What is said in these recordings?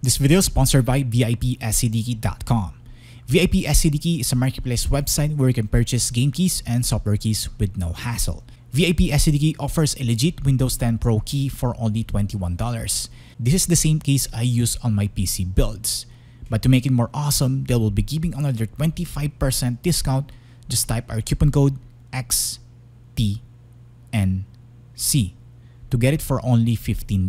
This video is sponsored by VIPSCDKey.com. VIP SCDKey is a marketplace website where you can purchase game keys and software keys with no hassle. VIP SCDKey offers a legit Windows 10 Pro key for only $21. This is the same case I use on my PC builds. But to make it more awesome, they will be giving another 25% discount. Just type our coupon code XTNC to get it for only $15.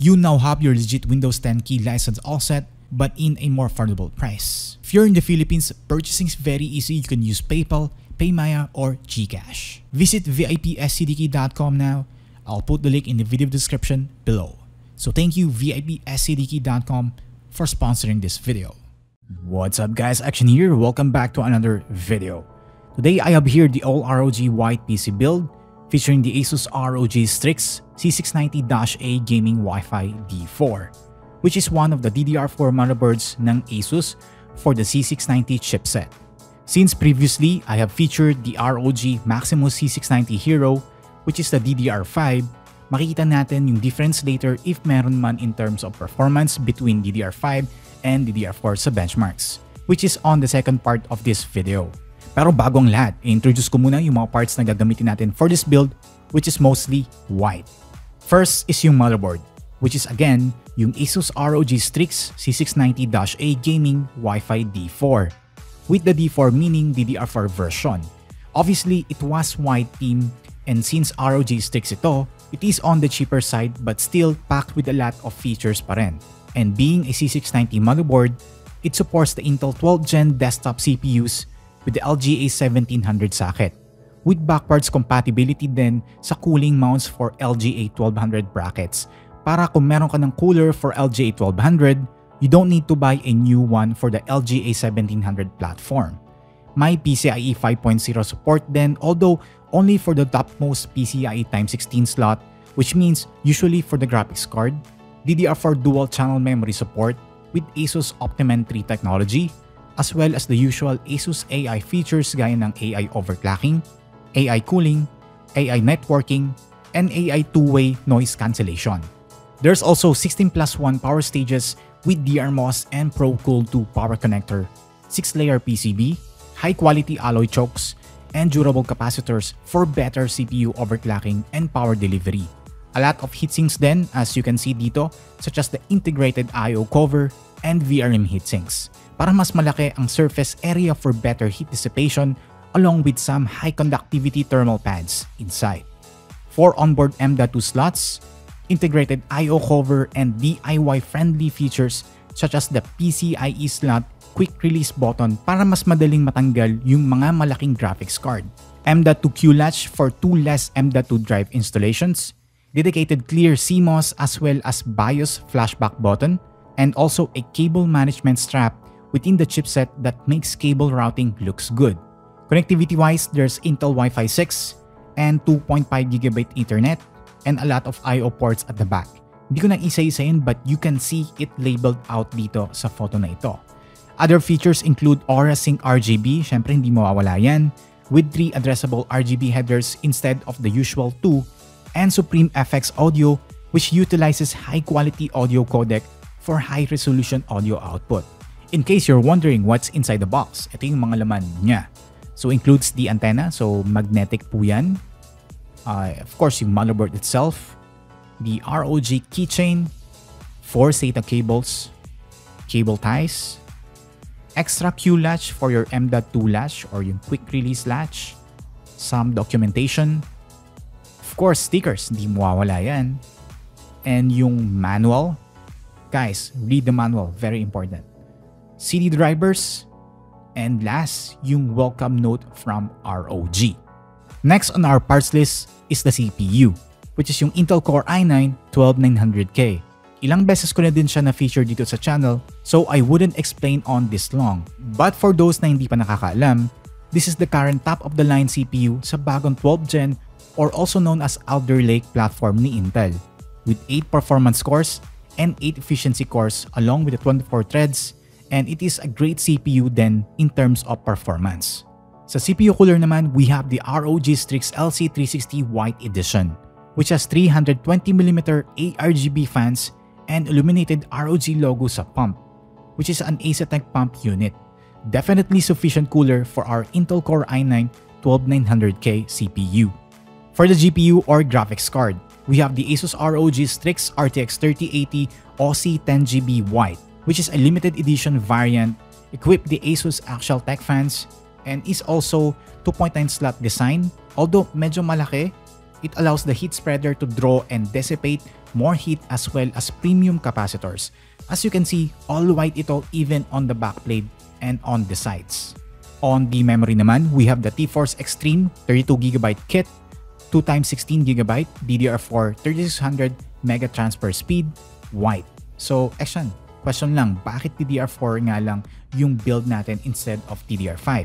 You now have your legit Windows 10 key license all set, but in a more affordable price. If you're in the Philippines, purchasing is very easy. You can use PayPal, PayMaya, or GCash. Visit VIPSCDKey.com now. I'll put the link in the video description below. So thank you VIPSCDKey.com for sponsoring this video. What's up guys, Action here. Welcome back to another video. Today I have here the all ROG White PC build featuring the Asus ROG Strix Z690-A gaming Wi-Fi D4, which is one of the DDR4 motherboards ng Asus for the Z690 chipset. Since previously, I have featured the ROG Maximus Z690 Hero, which is the DDR5, makikita natin yung difference later if meron man in terms of performance between DDR5 and DDR4 sa benchmarks, which is on the second part of this video. Pero bago ang lahat, i-introduce ko muna yung mga parts na gagamitin natin for this build, which is mostly white. First is yung motherboard, which is again yung Asus ROG Strix Z690-A gaming Wi-Fi D4, with the D4 meaning DDR4 version. Obviously, it was white theme, and since ROG Strix ito, it is on the cheaper side but still packed with a lot of features pa rin. And being a Z690 motherboard, it supports the Intel 12th Gen desktop CPUs with the LGA 1700 socket, with backwards compatibility din sa cooling mounts for LGA 1200 brackets. Para kung meron ka ng cooler for LGA 1200, you don't need to buy a new one for the LGA 1700 platform. May PCIe 5.0 support din, although only for the topmost PCIe x16 slot, which means usually for the graphics card. DDR4 dual channel memory support with Asus Optimum 3 technology, as well as the usual Asus AI features gaya ng AI overclocking, AI cooling, AI networking, and AI two-way noise cancellation. There's also 16+1 power stages with DRMOS and ProCool 2 power connector, 6-layer PCB, high-quality alloy chokes, and durable capacitors for better CPU overclocking and power delivery. A lot of heatsinks then, as you can see dito, such as the integrated I/O cover and VRM heatsinks, para mas malaki ang surface area for better heat dissipation, along with some high conductivity thermal pads inside. 4 onboard M.2 slots, integrated I/O cover, and DIY-friendly features such as the PCIe slot quick release button para mas madaling matanggal yung mga malaking graphics card. M.2 Q latch for 2 less M.2 drive installations, dedicated clear CMOS as well as BIOS flashback button, and also a cable management strap within the chipset that makes cable routing looks good. Connectivity-wise, there's Intel Wi-Fi 6 and 2.5GB Ethernet and a lot of I/O ports at the back. Hindi ko na isa-isayin but you can see it labeled out dito sa photo na ito. Other features include Aura Sync RGB, syempre hindi mawawala yan, with 3 addressable RGB headers instead of the usual 2, and Supreme FX Audio, which utilizes high-quality audio codec for high-resolution audio output. In case you're wondering what's inside the box, ito yung mga laman niya. So includes the antenna, so magnetic po yan. Of course, yung motherboard itself, the ROG keychain, 4 SATA cables, cable ties, extra Q latch for your M.2 latch or yung quick release latch, some documentation, of course stickers, hindi mawawala yan, and yung manual. Guys, read the manual, very important. CD drivers, and last, yung welcome note from ROG. Next on our parts list is the CPU, which is yung Intel Core i9-12900K. Ilang beses ko na din siya na-feature dito sa channel, so I wouldn't explain on this long. But for those na hindi pa nakakaalam, this is the current top-of-the-line CPU sa bagong 12th Gen or also known as Alder Lake platform ni Intel, with 8 performance cores and 8 efficiency cores along with the 24 threads, and it is a great CPU then in terms of performance. Sa CPU cooler naman, we have the ROG Strix LC360 White Edition, which has 320mm ARGB fans and illuminated ROG logo sa pump, which is an Asetek pump unit. Definitely sufficient cooler for our Intel Core i9-12900K CPU. For the GPU or graphics card, we have the Asus ROG Strix RTX 3080 OC 10GB White, which is a limited edition variant equipped the Asus Actual Tech fans and is also 2.9 slot design. Although medyo malaki, it allows the heat spreader to draw and dissipate more heat as well as premium capacitors. As you can see, all white ito even on the backplate and on the sides. On the memory naman, we have the TForce Xtreem 32GB kit, 2x16GB DDR4 3600 mega transfer speed, white. So, Xtian, question lang, bakit DDR4 nga lang yung build natin instead of DDR5?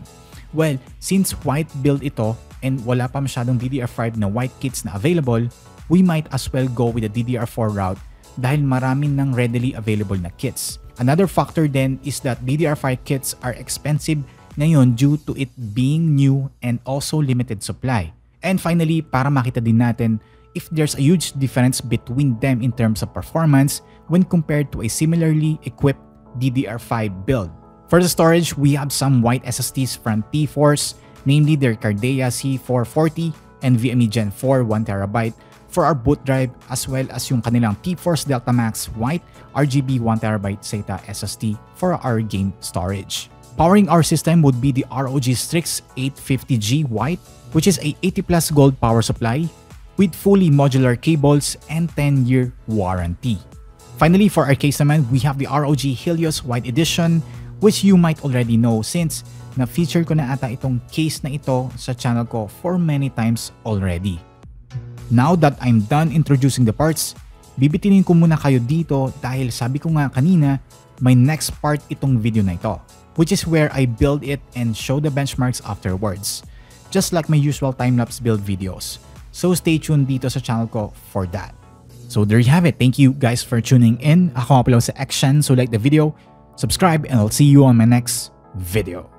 Well, since white build ito and wala pa masyadong DDR5 na white kits na available, we might as well go with the DDR4 route dahil marami ng readily available na kits. Another factor then is that DDR5 kits are expensive ngayon due to it being new and also limited supply. And finally, para makita din natin if there's a huge difference between them in terms of performance when compared to a similarly equipped DDR5 build. For the storage, we have some white SSDs from TForce, namely their Cardea C440 and Nvme Gen 4 1TB for our boot drive, as well as yung kanilang TForce Delta Max White RGB 1TB SATA SSD for our game storage. Powering our system would be the ROG Strix 850G White, which is a 80+ gold power supply with fully modular cables and 10-year warranty. Finally, for our case naman, we have the ROG Helios White Edition, which you might already know since na-feature ko na ata itong case na ito sa channel ko for many times already. Now that I'm done introducing the parts, bibitinin ko muna kayo dito dahil sabi ko nga kanina, may next part itong video na ito, which is where I build it and show the benchmarks afterwards, just like my usual time-lapse build videos. So stay tuned dito sa channel ko for that. So there you have it. Thank you guys for tuning in. Ako nga pala sa Xtian, so like the video, subscribe, and I'll see you on my next video.